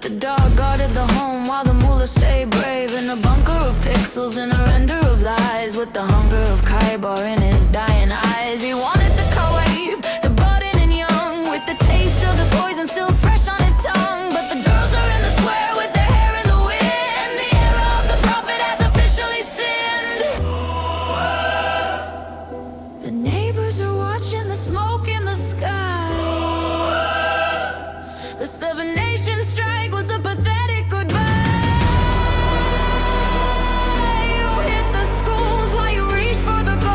The dog guarded the home while the mullah stayed brave. In a bunker of pixels and a render of lies. With the hunger of Kaibar in his dying eyes. He wanted the wave, the budding and young. With the taste of the poison still fresh on his tongue. But the girls are in the square with their hair in the wind. The era of the prophet has officially sinned. The neighbors are watching the smoke in the sky. The Seven Nations strike was a pathetic goodbye. You hit the schools while you reach for the gold.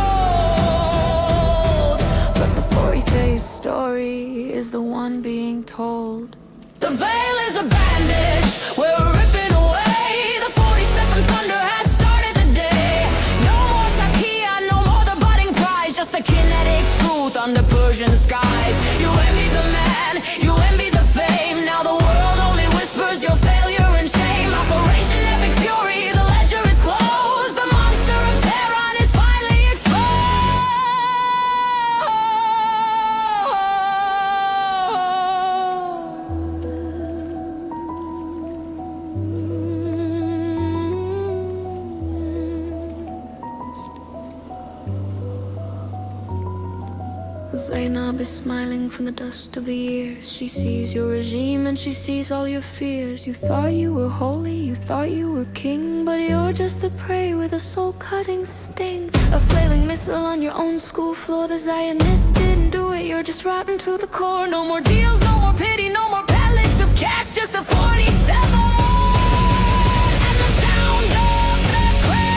But the 40-phase story is the one being told. The veil is a bandage, we're ripping away. The 47th thunder has started the day. No more Takia, no more the budding prize. Just the kinetic truth under Persian skies. You envy the man, you envy the fame. Now the world only whispers your failure and shame. Operation Epic Fury, the ledger is closed. The monster of Tehran is finally Zainab is smiling from the dust of the years. She sees your regime and she sees all your fears. You thought you were holy, you thought you were king, but you're just a prey with a soul-cutting sting. A flailing missile on your own school floor. The Zionists didn't do it, you're just rotten to the core. No more deals, no more pity, no more pallets of cash. Just a 47 and the sound of the crash.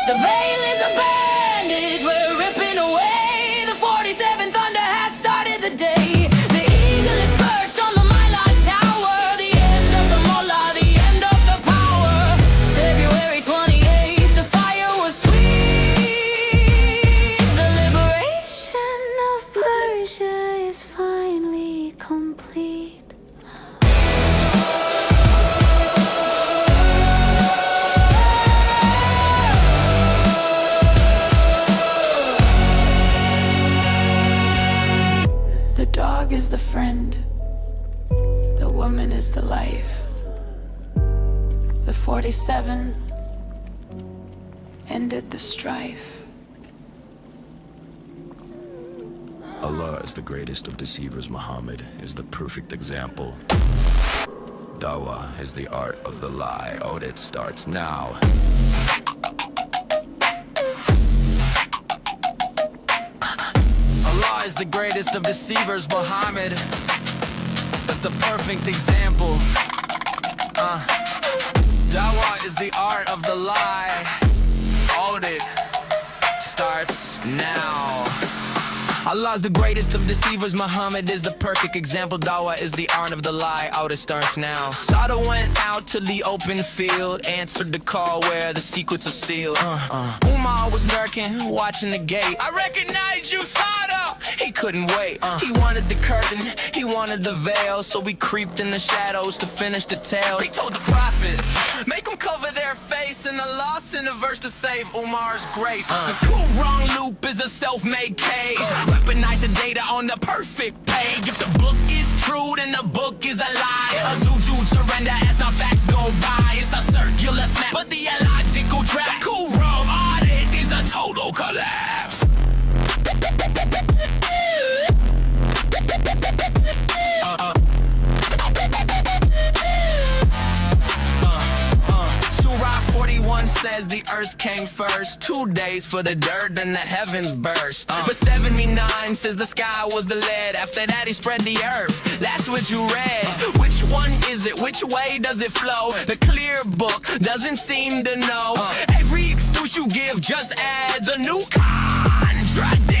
The veil is a bandage, we're ripping away. The 47th thunder has started the day. The eagle is perched on the Mylan Tower. The end of the mullah, the end of the power. February 28th, the fire was sweet. The liberation of Persia is finally complete. The dog is the friend, the woman is the life. The 47th ended the strife. Allah is the greatest of deceivers. Muhammad is the perfect example. Dawah is the art of the lie. Audit starts now. Allah is the greatest of deceivers. Muhammad is the perfect example. Dawah is the art of the lie. Audit starts now. Allah is the greatest of deceivers. Muhammad is the perfect example. Dawah is the art of the lie. Out it starts now. Sada went out to the open field, answered the call where the secrets are sealed. Umar was lurking, watching the gate. I recognize you, Sada. He couldn't wait. He wanted the curtain, he wanted the veil, so we creeped in the shadows to finish the tale. He told the prophet, make them cover their face, and Allah sent a verse to save Umar's grace. The cool wrong loop is a self-made cage. Weaponize the data on the perfect page. If the book is true, then the book is a lie. A Zuju surrender as the facts go by. It's a circular snap, but the illogical trap. The cool wrong audit is a total collapse. Surah 41 says the earth came first. 2 days for the dirt, then the heavens burst. But 79 says the sky was the lead. After that he spread the earth. That's what you read. Which one is it? Which way does it flow? The clear book doesn't seem to know. Every excuse you give just adds a new contradiction.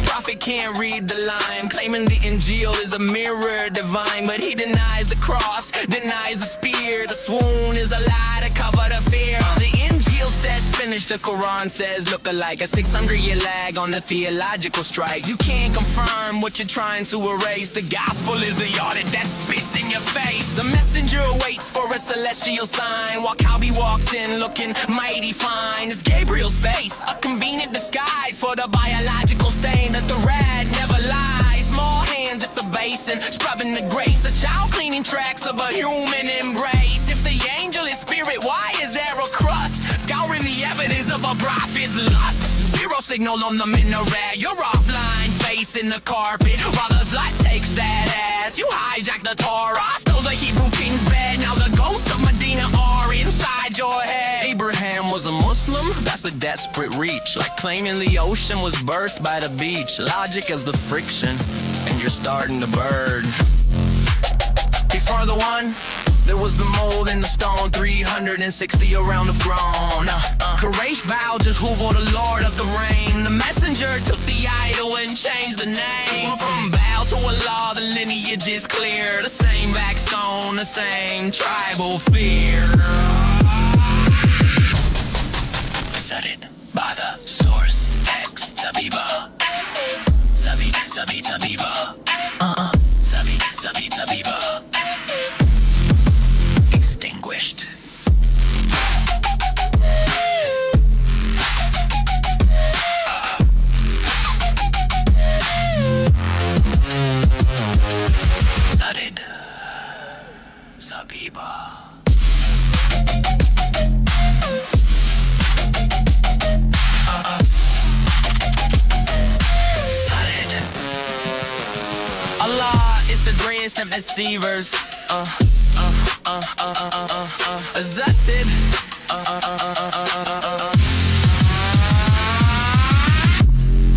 Prophet can't read the line, claiming the Injil is a mirror divine, but he denies the cross, denies the spear. The swoon is a lie to cover the fear. The Injil image the Quran says look alike. A 600-year lag on the theological strike. You can't confirm what you're trying to erase. The gospel is the audit that spits in your face. A messenger waits for a celestial sign, while Calby walks in looking mighty fine. It's Gabriel's face, a convenient disguise for the biological stain that the rat never lies. Small hands at the basin, scrubbing the grace. A child cleaning tracks of a human embrace. If the angel is spirit, why is there a crust? Scouring the evidence of a prophet's lust. Zero signal on the minaret. You're offline, facing the carpet, while the slut takes that ass. You hijack the Torah, stole the Hebrew king's bed. Now the ghosts of Medina are inside your head. Abraham was a Muslim? That's a desperate reach. Like claiming the ocean was birthed by the beach. Logic is the friction, and you're starting to burn. Before the one, there was the mold in the stone, 360 around have grown. Quraysh bowed just who for the Lord of the rain. The messenger took the idol and changed the name. From Baal to Allah, the lineage is clear. The same backstone, the same tribal fear. Said it by the source text, Zabiba. Zabiba. Zabiba. Extinguished. Sadid. Zabiba. Allah is the greatest of deceivers. That's it.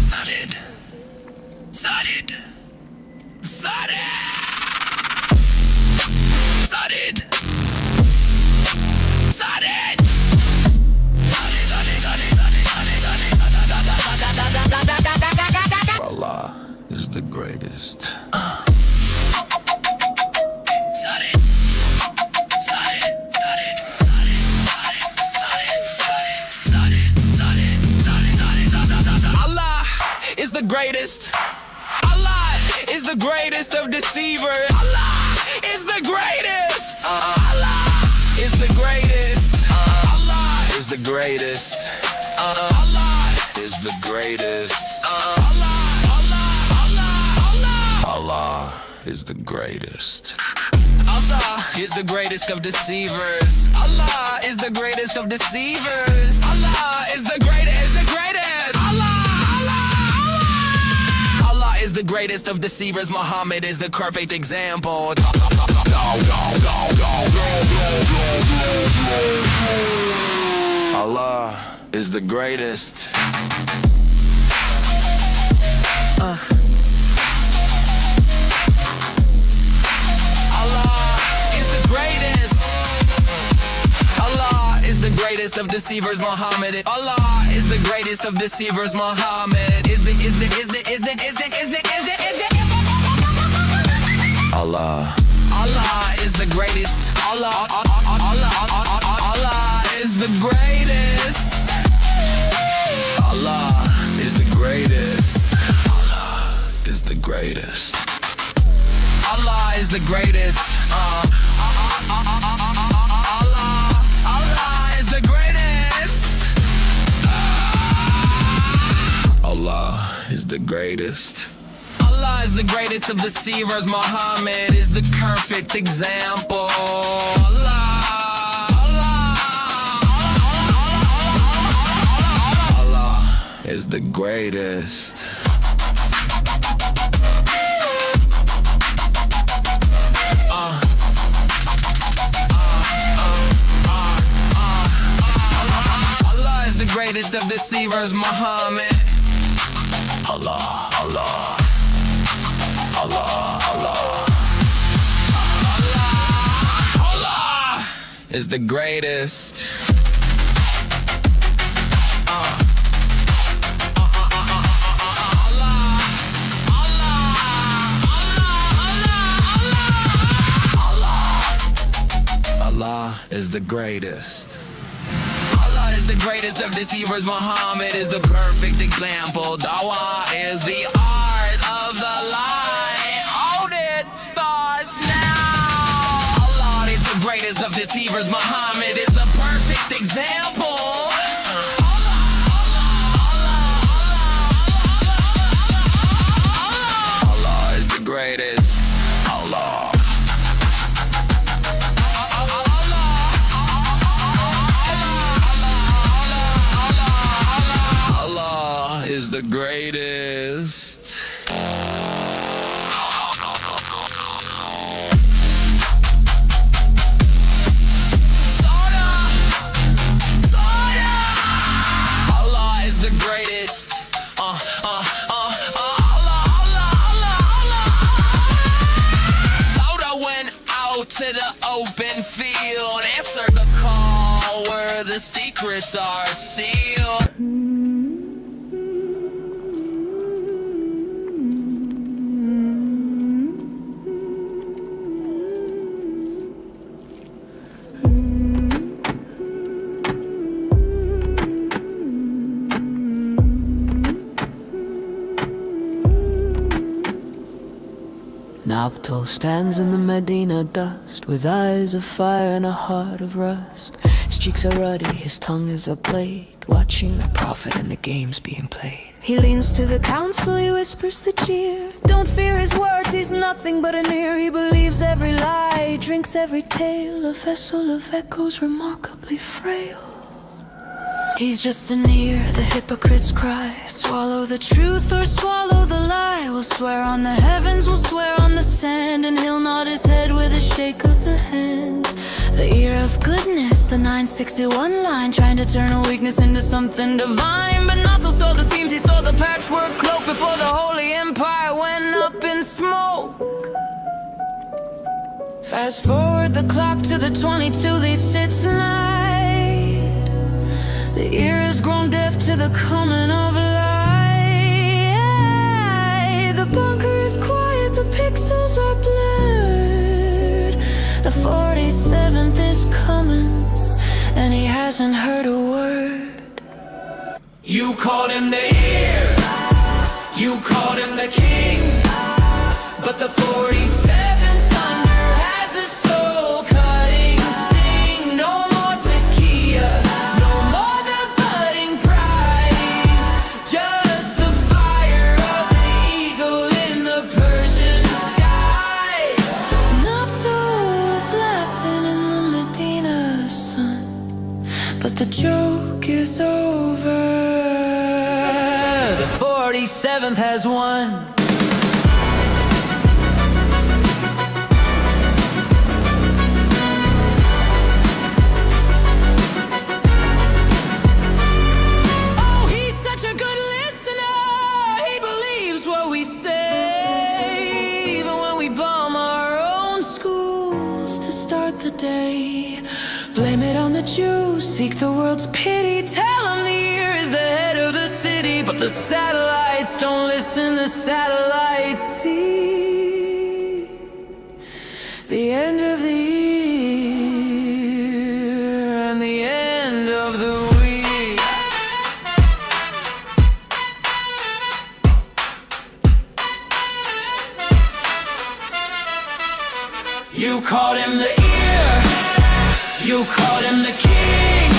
Sadid. Allah is the greatest. The greatest. Allah is the greatest of deceivers. Allah is the greatest. Allah is the greatest. Allah is the greatest. Allah is the greatest. Allah is the greatest. Allah is the greatest of deceivers. Allah is the greatest of deceivers. Allah is the greatest. Allah is the greatest of deceivers. Muhammad is the perfect example. Allah is the greatest. Allah is the greatest of deceivers. Muhammad. Allah is the greatest of deceivers. Muhammad is the Allah. Allah is the greatest. Allah is the greatest. Allah is the greatest. Allah is the greatest. Allah is the greatest. Allah is the greatest. Allah is the greatest. Allah is the greatest of deceivers. Muhammad is the perfect example. Allah is the greatest. Allah is the greatest of deceivers. Muhammad. Allah is the greatest. Allah is the greatest. Allah Allah is the greatest of deceivers. Muhammad is the perfect example. Dawah is the art of the lie. Own it starts now. Allah is the greatest of deceivers. Muhammad is the perfect example. Allah is the greatest. Allah. Allah is the greatest. Allah is the greatest. Soda went out to the open field, answered the call where the secrets are sealed. Naphtol stands in the Medina dust, with eyes of fire and a heart of rust. His cheeks are ruddy, his tongue is a blade, watching the prophet and the games being played. He leans to the council, he whispers the jeer. Don't fear his words, he's nothing but an ear. He believes every lie, drinks every tale, a vessel of echoes remarkably frail. He's just an ear, the hypocrites cry. Swallow the truth or swallow the lie. We'll swear on the heavens, we'll swear on the sand, and he'll nod his head with a shake of the hand. The ear of goodness, the 961 line, trying to turn a weakness into something divine. But not till saw the seams, he saw the patchwork cloak before the holy empire went up in smoke. Fast forward the clock to the 22, they sit tonight. The ear has grown deaf to the coming of light. The bunker is quiet, the pixels are blurred. The 47th is coming, and he hasn't heard a word. You called him the ear, you called him the king, but the 47th thunder has a soul-cutting sting. No more tequila, no more the budding prize, just the fire of the eagle in the Persian skies. Naphtol was laughing in the Medina sun, but the joke is over. The 47th has won. Oh, he's such a good listener. He believes what we say, even when we bomb our own schools to start the day. Blame it on the Jews, seek the world's pity. Tell him the ear is the head of the city, but the satellites don't listen, the satellites see the end of the year and the end of the week. You called him the ear, you called him the king,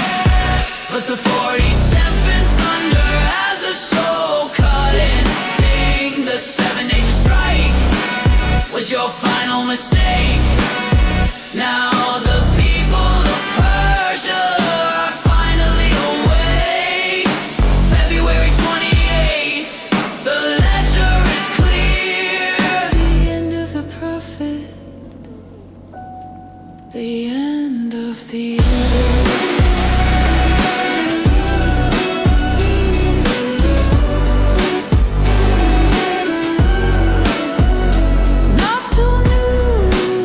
but the 47th thunder has a soul-cutting sting. The 7-nation strike was your final mistake. Now the people of Persia are finally awake. February 28th, the ledger is clear. The end of the prophet, the end of the Naphtol knew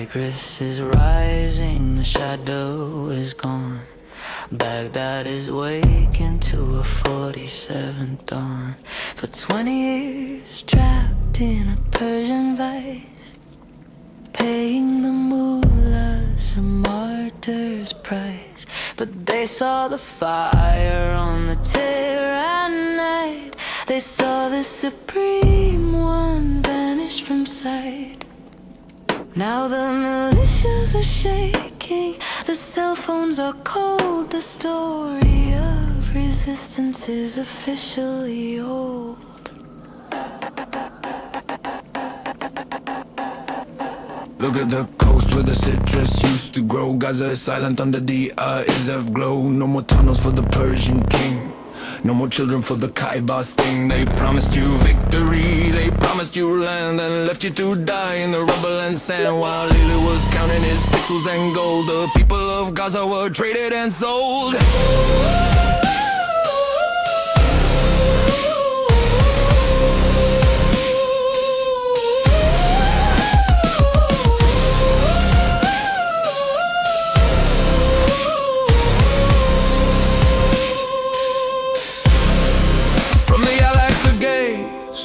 Cyprus is rising, the shadow is gone. Baghdad is waking to a 47th dawn. For 20 years trapped in a Persian vice, paying the mullahs a martyr's price. But they saw the fire on the Tehran night. They saw the supreme one vanish from sight. Now the militias are shaking, the cell phones are cold. The story of resistance is officially old. Look at the coast where the citrus used to grow. Gaza is silent under the ISF glow. No more tunnels for the Persian king, no more children for the Kaiba sting. They promised you victory, they promised you land, and left you to die in the rubble and sand. While Lily was counting his pixels and gold, the people of Gaza were traded and sold.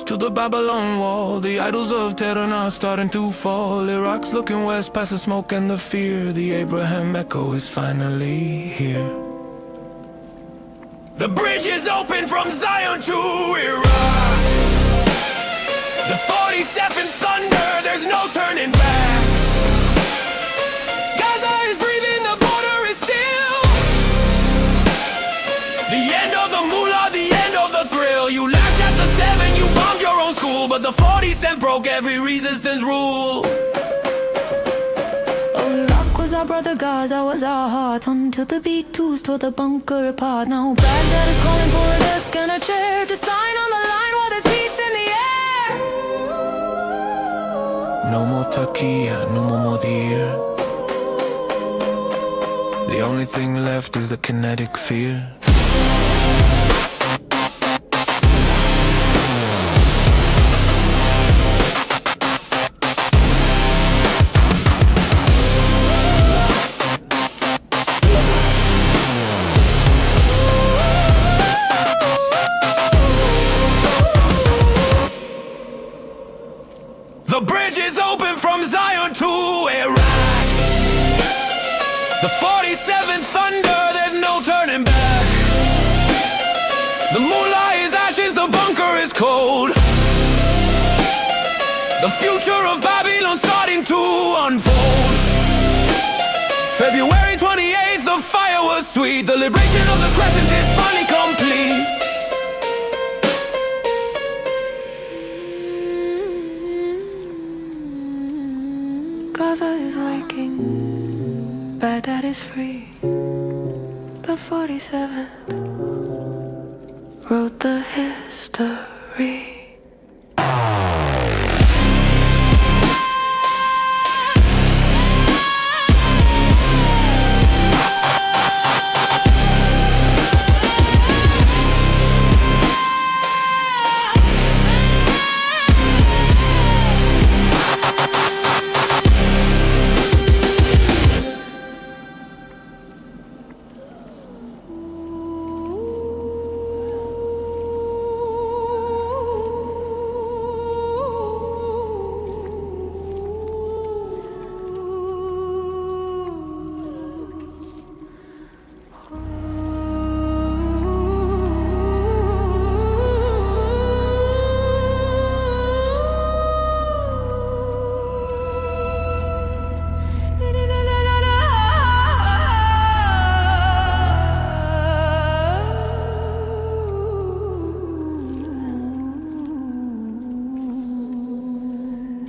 To the Babylon wall, the idols of Tehran are starting to fall. Iraq's looking west past the smoke and the fear. The Abraham echo is finally here. The bridge is open from Zion to Iraq. The 47th thunder, there's no turning back. Gaza is breathing, the border is still. The end of the mullah, the end of the thrill. You lashed at the 7, you bombed your own school, but the 47th broke every resistance rule. Oh, Iraq was our brother, Gaza was our heart, until the B-2s tore the bunker apart. Now Baghdad is calling for a desk and a chair to sign on the line while there's peace in the air. No more Turkey, no more Modir. The only thing left is the kinetic fear. The bridge is open from Zion to Iraq. The 47th thunder, there's no turning back. The mullah is ashes, the bunker is cold. The future of Babylon starting to unfold. February 28th, the fire was sweet. The liberation of the crescent is finally complete. Gaza is waking, Baghdad is free. The 47th wrote the history.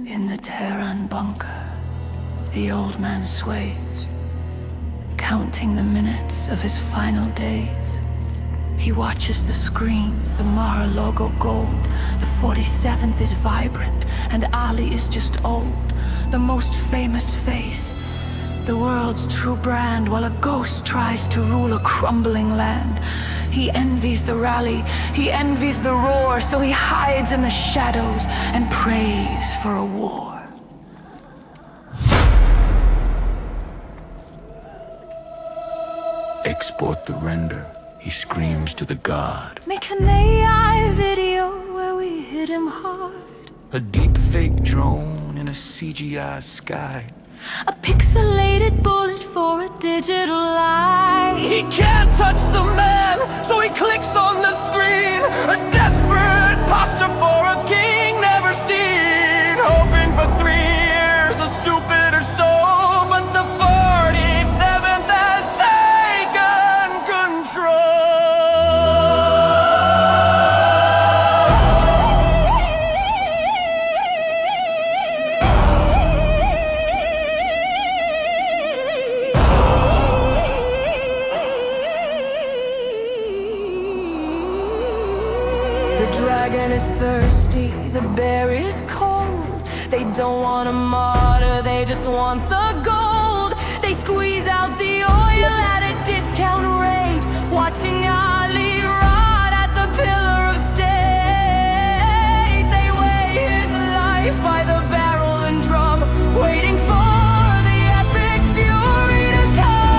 In the Tehran bunker, the old man sways, counting the minutes of his final days. He watches the screens, the Mar logo gold. The 47th is vibrant, and Ali is just old. The most famous face, the world's true brand, while a ghost tries to rule a crumbling land. He envies the rally, he envies the roar, so he hides in the shadows and prays for a war. Export the render, he screams to the god. Make an AI video where we hit him hard. A deep fake drone in a CGI sky. A pixelated bullet for a digital lie. He can't touch the man, so he clicks on the screen. A desperate posture for a king never seen. Hoping for 3 years, a stupider soul. But the 47th has taken control. The dragon is thirsty, the bear is cold. They don't want a martyr, they just want the gold. They squeeze out the oil at a discount rate, watching Ali rot at the pillar of state. They weigh his life by the barrel and drum, waiting for the epic fury to come.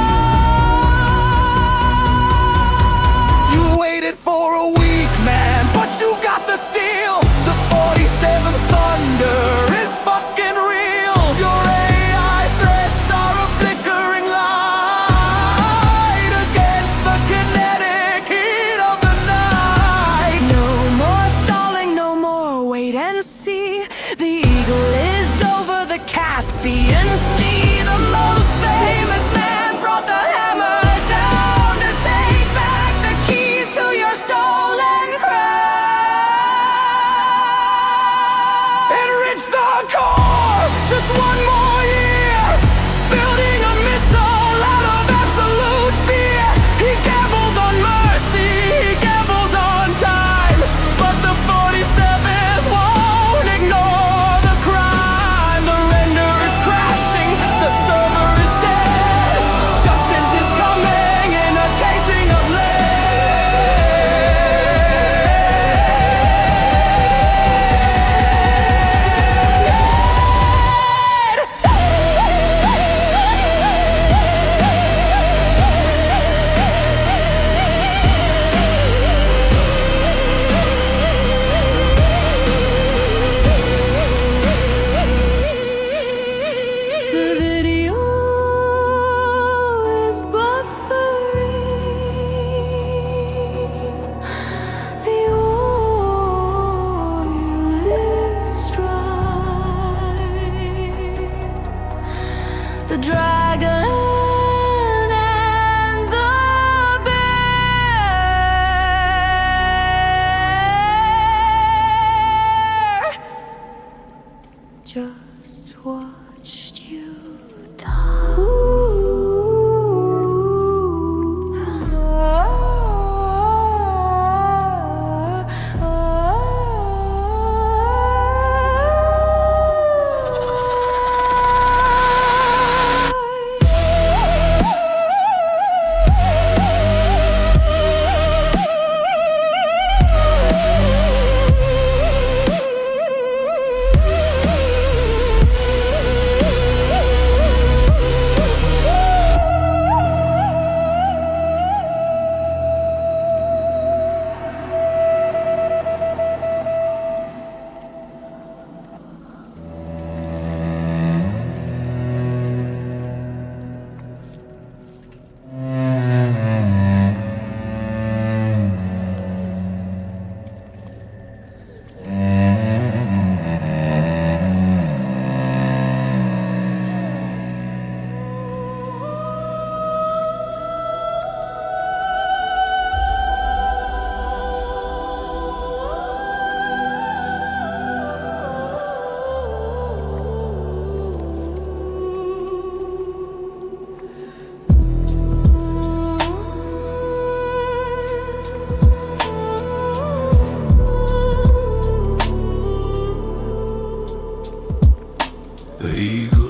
You waited for a week, man, but you got the steel. The 47th thunder is fucking real. Your AI threats are a flickering light against the kinetic heat of the night. No more stalling, no more wait and see. The eagle is over the Caspian Sea. The most famous man brought the hammer down to take back the keys to your stolen crown. Enrich the core, just one more year. Building a missile out of absolute fear. He gambled on mercy, he gambled on time. But the 47th won't ignore the crime. The render is crashing, the server is dead. Justice is coming in a casing of lead. The video is buffering. The oil is dry. The dragon and the bear just watched you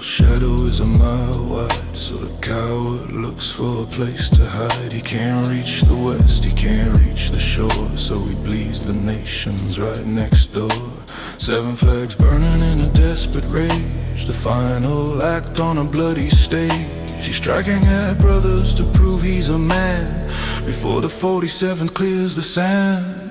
shadow is a mile wide, so the coward looks for a place to hide. He can't reach the west, he can't reach the shore, so he bleeds the nations right next door. 7 flags burning in a desperate rage, the final act on a bloody stage. He's striking at brothers to prove he's a man before the 47th clears the sand.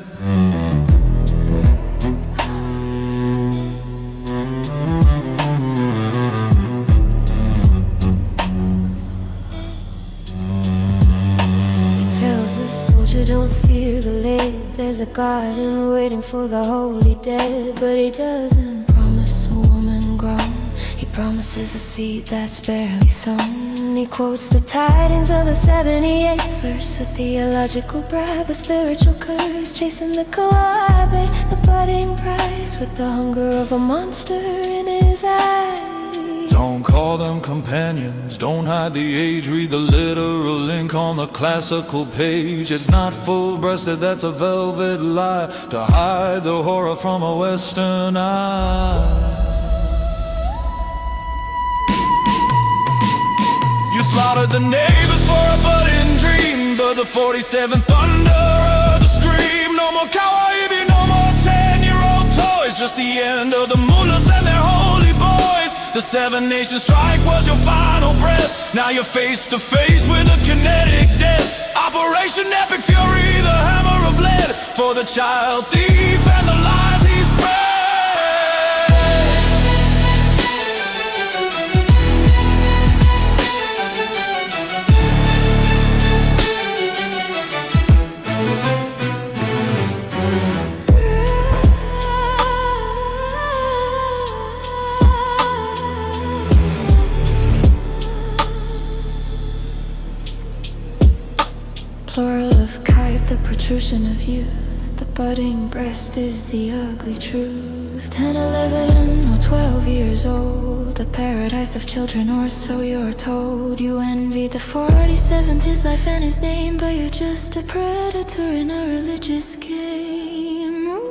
Don't fear the lead. There's a garden waiting for the holy dead. But he doesn't promise a woman grown. He promises a seed that's barely sown. He quotes the tidings of the 78th verse, a theological bribe, a spiritual curse, chasing the coabe, the budding prize, with the hunger of a monster in his eyes. Don't call them companions, don't hide the age, read the literal link on the classical page. It's not full-breasted, that's a velvet lie, to hide the horror from a western eye. You slaughtered the neighbors for a budding dream, but the 47th thunder of the scream. No more kawaii, no more 10-year-old toys, just the end of the mullahs and their holy boys. The 7 Nation strike was your final breath. Now you're face to face with a kinetic death. Operation Epic Fury, the hammer of lead, for the child thief and the lies he spread. Plural of kite, the protrusion of youth. The budding breast is the ugly truth. 10, 11, or 12 years old, a paradise of children, or so you're told. You envy the 47th, his life and his name, but you're just a predator in a religious game. Ooh.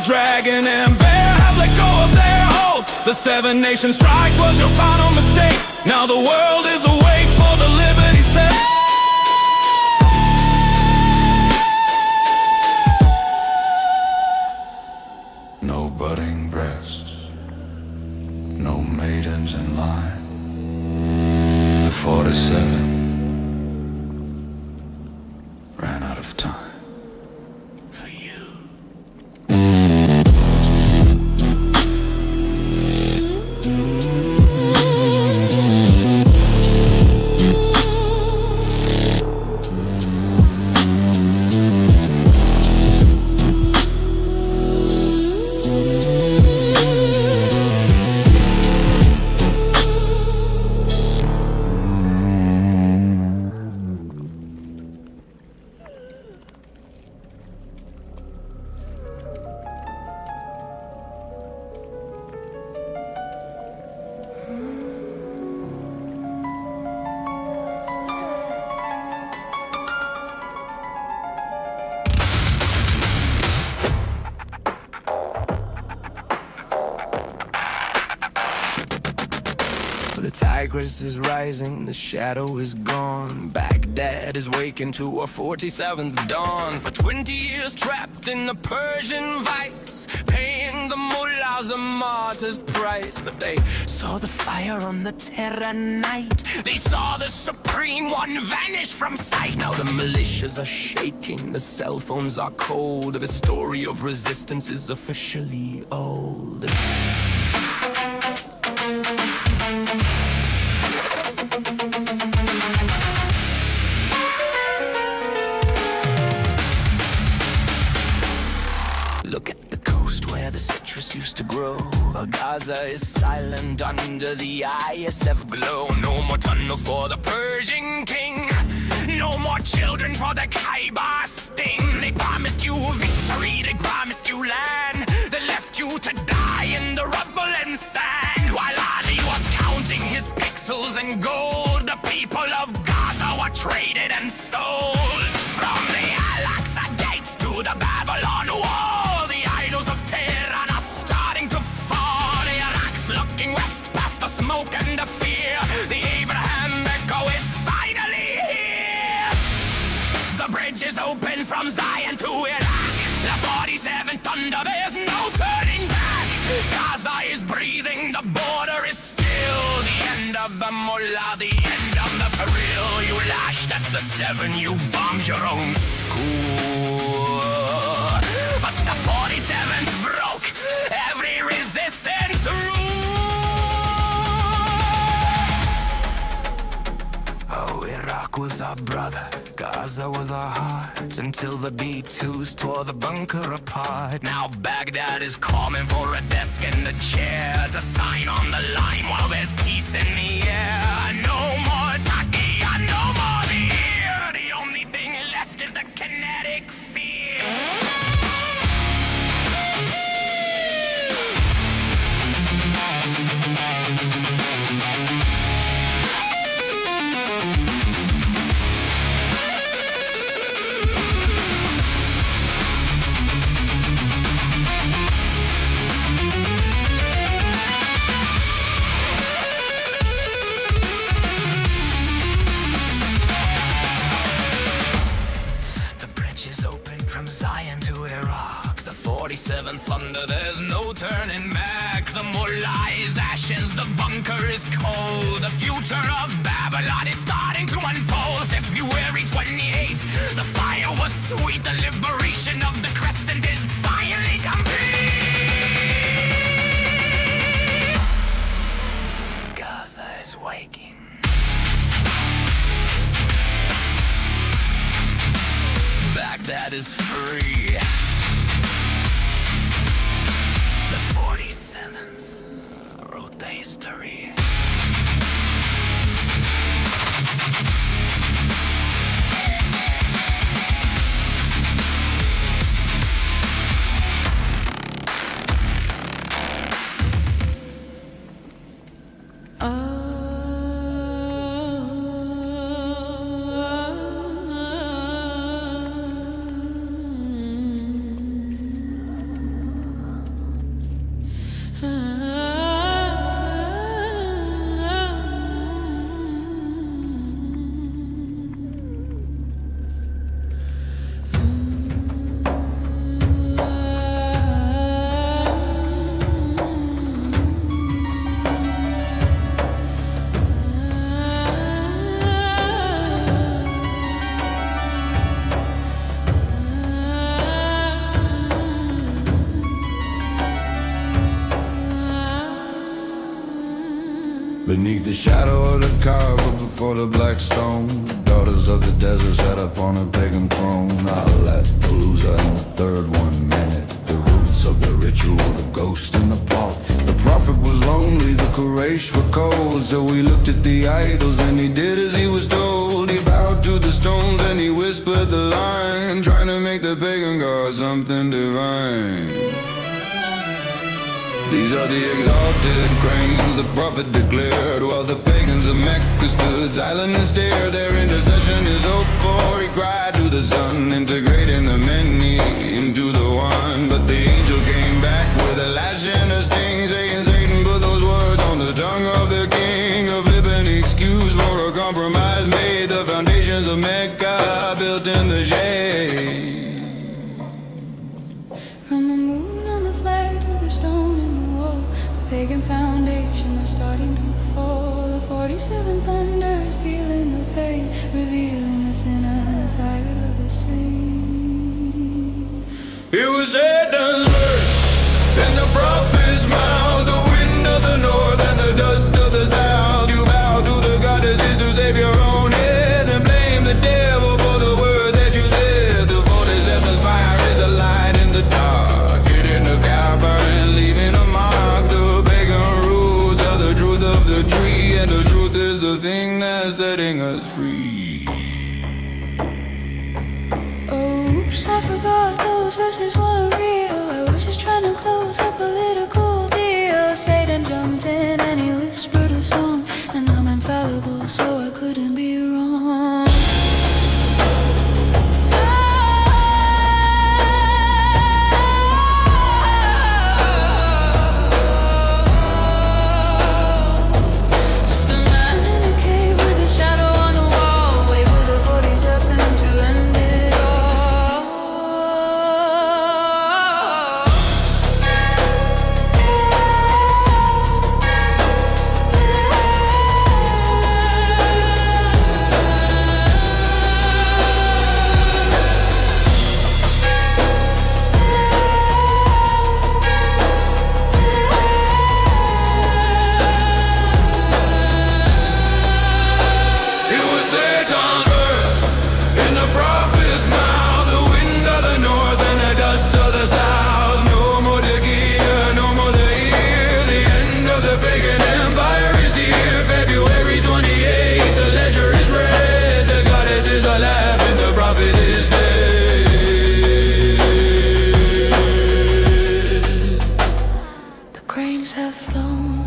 Dragon and bear have let go of their hold. The 7 Nation strike was your final mistake. Now the world is awake for the liberty set. No budding breasts, no maidens in line. The 47 ran out of time. The tigress is rising, the shadow is gone. Baghdad is waking to a 47th dawn. For 20 years trapped in the Persian vice, paying the mullahs a martyr's price. But they saw the fire on the terror night. They saw the supreme one vanish from sight. Now the militias are shaking, the cell phones are cold. The story of resistance is officially old. grow. Gaza is silent under the ISF glow. No more tunnel for the Persian king. No more children for the Khyber sting. They promised you victory, they promised you land. They left you to die in the rubble and sand. While Ali was counting his pixels and gold, the people of Gaza were traded and sold. From the Al-Aqsa gates to the Babylon wall, the idols of Tehran are starting to fall. The Iraq's looking west past the smoke and the fear. The Abraham echo is finally here. The bridge is open from Zion to Iraq. The 47 thunder, there's no turning back. Gaza is breathing, the border is still. The end of the mullah, the end of the peril. You lashed at the 7, you bombed your own school. But the 47th broke every resistance rule. Oh, Iraq was our brother, Gaza was our heart, until the B-2s tore the bunker apart. Now Baghdad is calling for a desk and a chair to sign on the line while there's peace in the air. No more Takia, no more the ear. The only thing left is the kinetic fear. From Zion to Iraq, the 47th thunder, there's no turning back. The mullah is ashes, the bunker is cold. The future of Babylon is starting to unfold. February 28th, the fire was sweet. The liberation of the crescent is finally complete. Gaza is waking. Baghdad is free. The 47th wrote the history. Beneath the shadow of the Kaaba, before the black stone, daughters of the desert sat upon a pagan throne. I'll let the loser in the third one minute. The roots of the ritual, the ghost in the pot. The prophet was lonely, the Quraysh were cold. So he looked at the idols and he did as he was told. He bowed to the stones and he whispered the line, trying to make the pagan god something divine. These are the exalted cranes, the prophet declared, while the pagans of Mecca stood silent and stared. Their intercession is hope for, he cried to the sun, integrating the many into the one. But the angel came back with a lash and a sting, saying Satan put those words on the tongue of the king. A flippant excuse for a compromise made, the foundations of Mecca built in the shade. From the moon on the flag to the stone in the wall, the pagan foundation is starting to fall. The 47th thunder is peeling the pain, revealing the sinner's side of the saint. It was Satan's verse in the prophet's mouth, the wind of the north and the dust of the south. You bow to the goddesses to save your own head, and blame the devil for the words that you said. The 47th fire is the light in the dark, hitting the Kaaba and leaving a mark. verses weren't real. I was just trying to close a political deal. Satan jumped in and he whispered a song, and I'm infallible, so I couldn't be wrong. Just a man in a cave with a shadow on the wall, wait for the 47 to end it all. It was there on earth, in the prophet's mouth, the wind of the north and the dust of the south. No more the gear, no more the year. The end of the pagan empire is here. February 28th, the ledger is red. The goddess is alive and the prophet is dead. The cranes have flown,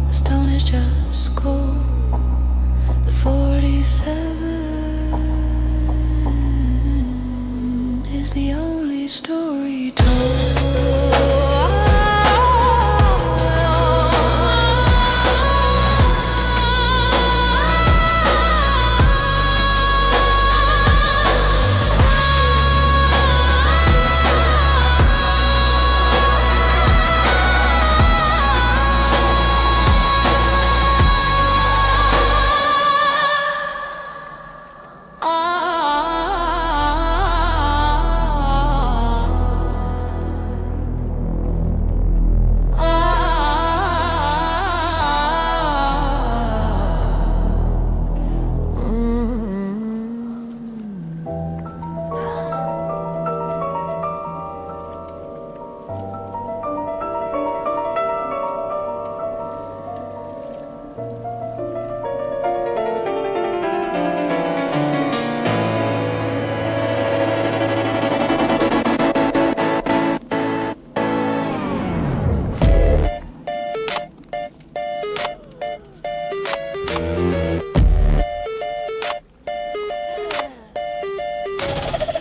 the stone is just cold. The 47 is the only story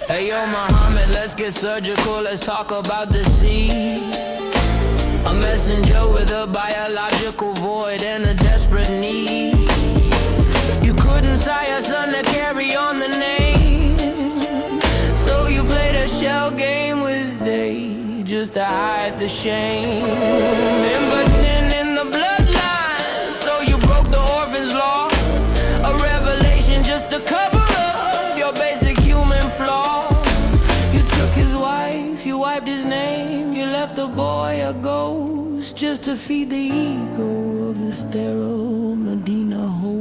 Hey yo, Muhammad, let's get surgical, let's talk about the sea. A messenger with a biological void and a desperate need. You couldn't sire a son to carry on the name, so you played a shell game with they, just to hide the shame. Number 10 in the bloodline, so you broke the orphan's law. A revelation just to cover up your basic human flaw. You took his wife, you wiped his name, you left the boy a ghost just to feed the ego of the sterile Medina host.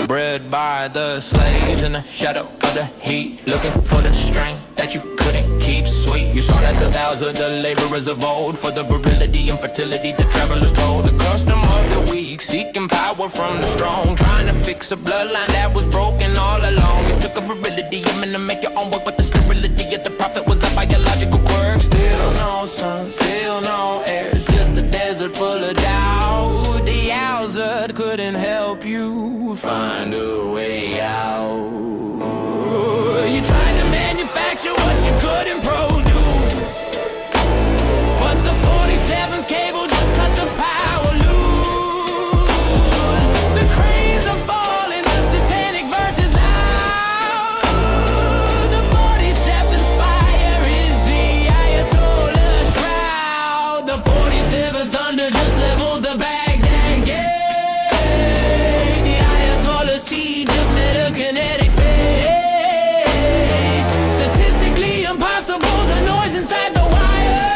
Bred by the slaves in the shadow of the heat, looking for the strength that you couldn't keep sweet. You saw that the vows of the laborers of old, for the virility and fertility the travelers told. The custom of the weak, seeking power from the strong, trying to fix a bloodline that was broken all along. You took a virility, you meant to make your own work, but the sterility of the prophet was a biological quirk. Still no son, still no heirs, just a desert full of doubt. The Alzard couldn't help you find a way out. You tried to manufacture what you couldn't produce, but the 47's cable just cut the power loose. The cranes are falling, the satanic verse is loud. The 47's fire is the Ayatollah shroud. The 47th thunder just leveled the Baghdad gate. The Ayatollah seed just met a kinetic fate. Statistically impossible, the noise inside the wire.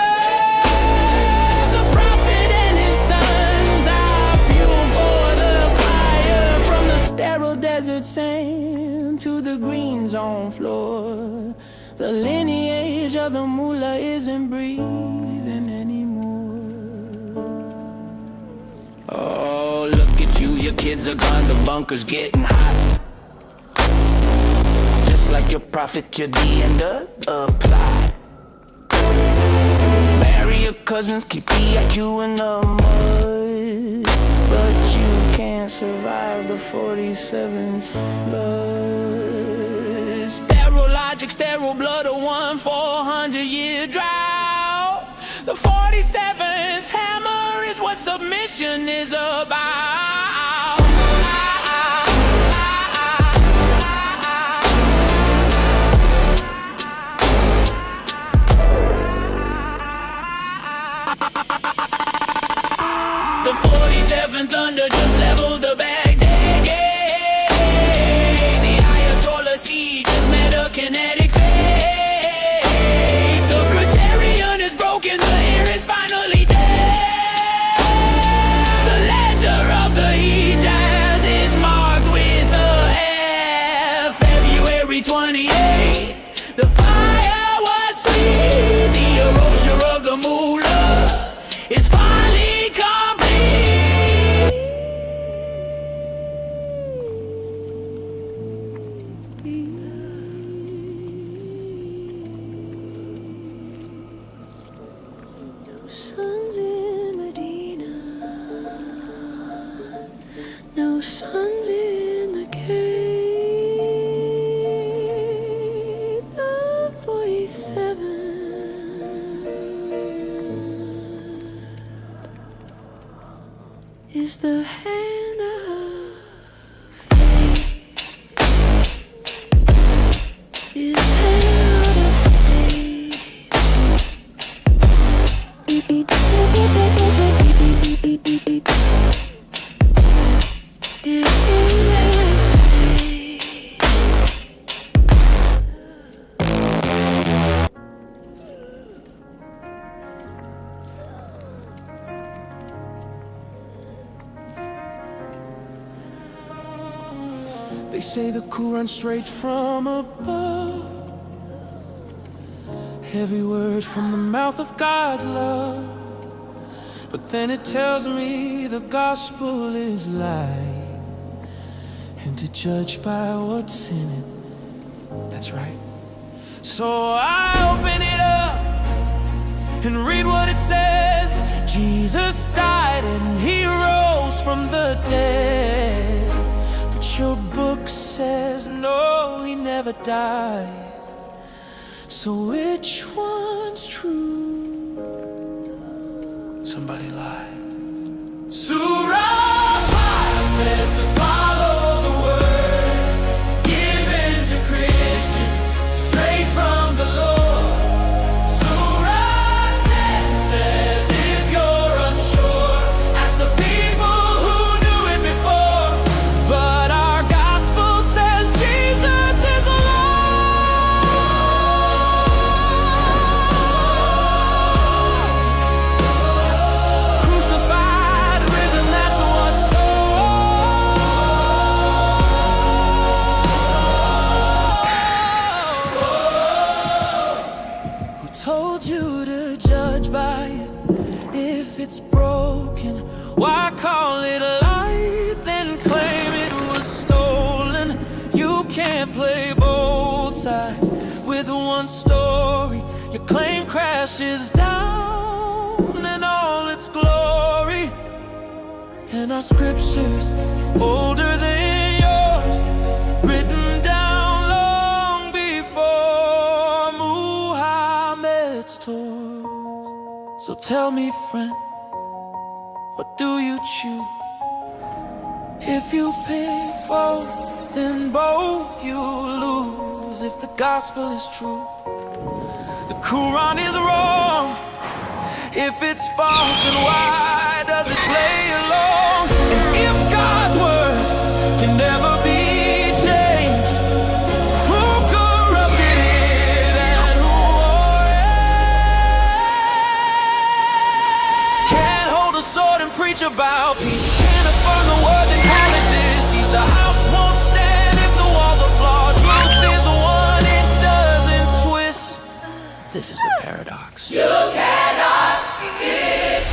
The prophet and his sons are fuel for the fire. From the sterile desert sand to the green zone floor, the lineage of the mullah isn't breathing anymore. Oh, look at you, your kids are gone, the bunker's getting hot. Just Just like your prophet, you're the end applied. Bury your cousins, keep the IQ in the mud, but you can't survive the 47th flood. Sterile logic, sterile blood, a 1-400-year drought. The 47's hammer is what submission is about. The 47th thunder just leveled the Baghdad gate. The Ayatollah siege just met a kinetic fate. The criterion is broken, the air is finally dead. The ledger of the Hijaz is marked with the F. February 28th, the fire was sweet. The erosion of the moolah is finally complete. No suns in Medina, no suns in the gate. The 47 is the hand of fate. Is hand of fate. They say the Quran straight from above, heavy word from the mouth of God's love. But then it tells me the gospel is light, and to judge by what's in it, that's right. So I open it up and read what it says. Jesus died and he rose from the dead. But your book says no, he never died. So which one's true? Somebody lied. Surah 5 says to follow the word given to Christians straight from the Lord. Surah 10 says if you're unsure, ask the people who knew it before. But our gospel says Jesus is the Lord. Crucified, risen, that's what's who told you to judge by it? If it's broken, why call it light, then claim it was stolen? You can't play both sides with one story. Your claim crashes down in all its glory. And our scriptures older than yours, written down long before Muhammad's tours. So tell me, friend, what do you choose? If you pick both, then both you lose. If the gospel is true, the Quran is wrong. If it's false, then why does it play along? And if God's word can never be changed, who corrupted it and who wore it? Can't hold a sword and preach about peace. Can't affirm the word and call it deceased. The house won't stand if the walls are flawed. Truth is one, it doesn't twist. This is the paradox. You cannot kiss.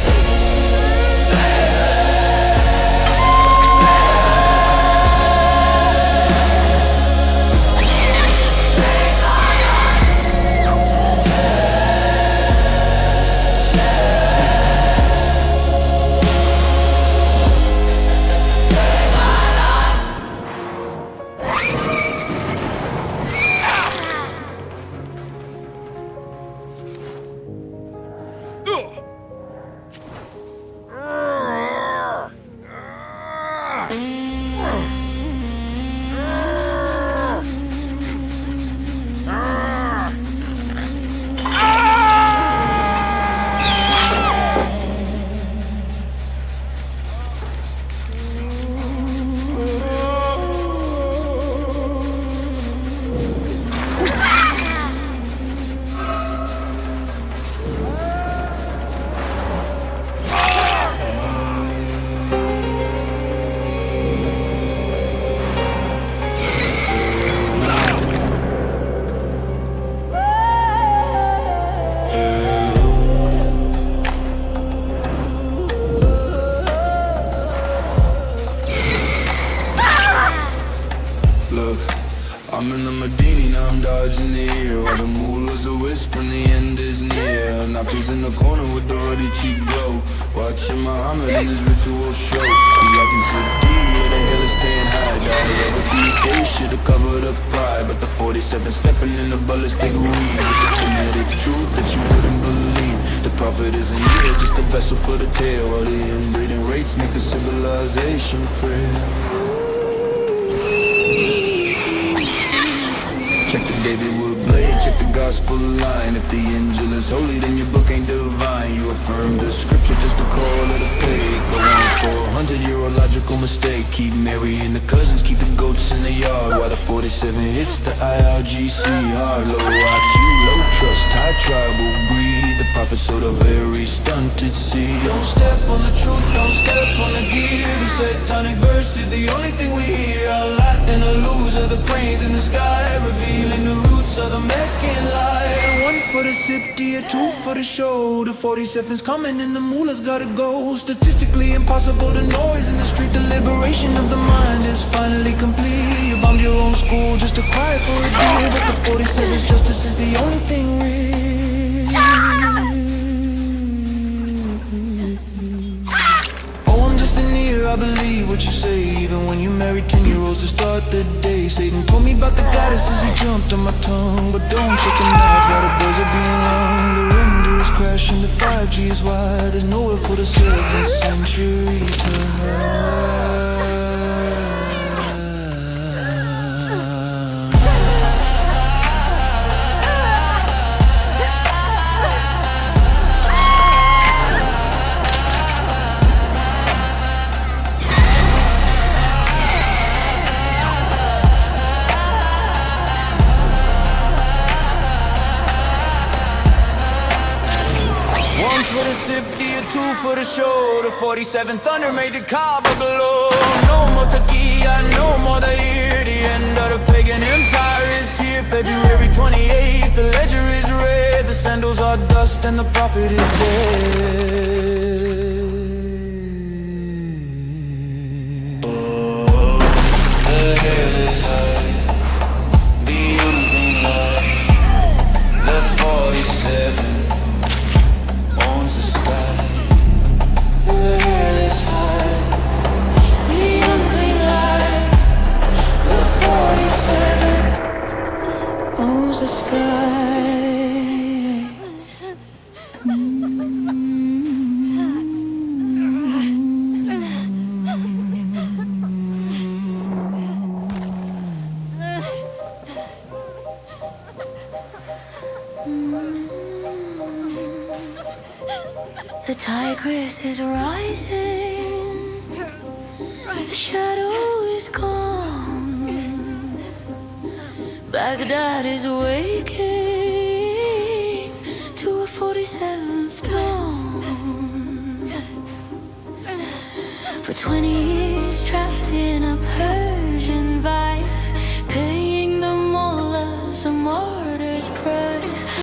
I'm in the Medini, now I'm dodging the ear. While the mullahs are whispering the end is near. Nappies in the corner with the ruddy cheek glow, watching Muhammad in his ritual show. He's rocking Sadi, yeah, the hell is staying high. Died with the AK, should've covered up pride. But the 47 stepping in the ballistic weed, with the kinetic truth that you wouldn't believe. The prophet isn't here, just a vessel for the tale. While the inbreeding rates make the civilization frail. Check the David Wood blade, check the gospel line. If the angel is holy, then your book ain't divine. You affirm the scripture just to call it a fake. Go on for 100-year logical mistake. Keep marrying the cousins, keep the goats in the yard. While the 47 hits the IRGC hard. Low IQ, low trust, high tribal greed. The prophet sowed a very stunted seed. Don't step on the truth, don't step on the gear. The satanic verse is the only thing we hear. A lot and a loser, the cranes in the sky, revealing the roots of the Meccan lie. One for the safety, a two for the show. The 47's coming and the mullah's gotta go. Statistically impossible to noise in the street. The liberation of the mind is finally complete. You bombed your own school just to cry for a deal. But the 47's justice is the only thing real. I believe what you say, even when you marry 10-year-olds to start the day. Satan told me about the goddesses, he jumped on my tongue. But don't check the map, while the boys are being wrong. The render is crashing, the 5G is wide. There's nowhere for the 7th century to hide. For the safety, a two for the show. The 47 Thunder made the Kaaba glow. No more taqiyya, no more the year. The end of the pagan empire is here. February 28th, the ledger is red. The sandals are dust and the prophet is dead. Oh, the hell is high, the unclean light. The 47 owns the sky. The hell is high, the unclean light. The 47 owns the sky. The tigress is rising, the shadow is gone, Baghdad is waking to a 47th dawn. For 20 years trapped in a Persian vice, paying the mullahs a martyr's price.